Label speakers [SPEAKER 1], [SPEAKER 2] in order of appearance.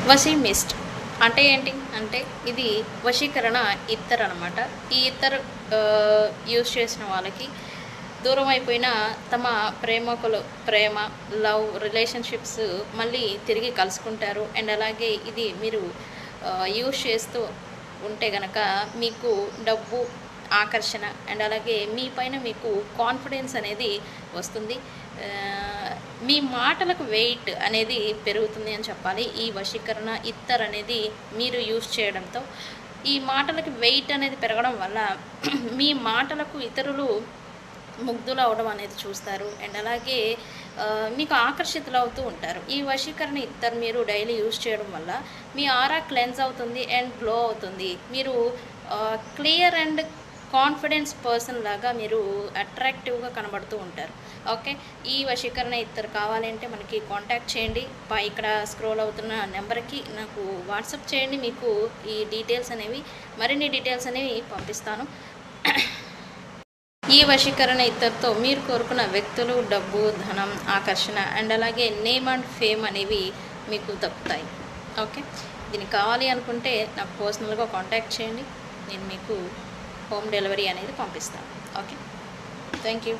[SPEAKER 1] వసీ Mist అంటే ఏంటి అంటే ఇది వశీకరణ ఇత్తర్ అనమాట. ఈ ఇత్తర్ యూజ్ చేసిన వాళ్ళకి దూరం అయిపోయిన తమ ప్రేమ లవ్ రిలేషన్షిప్స్ మళ్ళీ తిరిగి కలుసుకుంటారు. అండ్ అలాగే ఇది మీరు యూజ్ చేస్తూ ఉంటే గనక మీకు డబ్బు ఆకర్షణ అండ్ అలాగే మీ పైన మీకు కాన్ఫిడెన్స్ అనేది వస్తుంది. మీ మాటలకు వెయిట్ అనేది పెరుగుతుంది అని చెప్పాలి. ఈ వశీకరణ ఇత్తర్ అనేది మీరు యూజ్ చేయడంతో ఈ మాటలకు వెయిట్ అనేది పెరగడం వల్ల మీ మాటలకు ఇతరులు ముగ్ధులు అవడం అనేది చూస్తారు. అండ్ అలాగే మీకు ఆకర్షితులు అవుతూ ఉంటారు. ఈ వశీకరణ ఇత్తర్ మీరు డైలీ యూజ్ చేయడం వల్ల మీ ఆరా క్లెన్స్ అవుతుంది అండ్ గ్లో అవుతుంది. మీరు క్లియర్ అండ్ కాన్ఫిడెన్స్ పర్సన్ లాగా మీరు అట్రాక్టివ్గా కనబడుతూ ఉంటారు. ఓకే, ఈ వశీకరణ ఇత్తర్ కావాలంటే మనకి కాంటాక్ట్ చేయండి. ఇక్కడ స్క్రోల్ అవుతున్న నెంబర్కి నాకు వాట్సాప్ చేయండి. మీకు ఈ డీటెయిల్స్ అనేవి మరిన్ని డీటెయిల్స్ అనేవి పంపిస్తాను. ఈ వశీకరణ ఇత్తర్తో మీరు కోరుకున్న వ్యక్తులు, డబ్బు, ధనం, ఆకర్షణ అండ్ అలాగే నేమ్ అండ్ ఫేమ్ అనేవి మీకు దక్కుతాయి. ఓకే, దీనికి కావాలి అనుకుంటే నాకు పర్సనల్గా కాంటాక్ట్ చేయండి. నేను మీకు హోమ్ డెలివరీ అనేది పంపిస్తాను. Okay, thank you.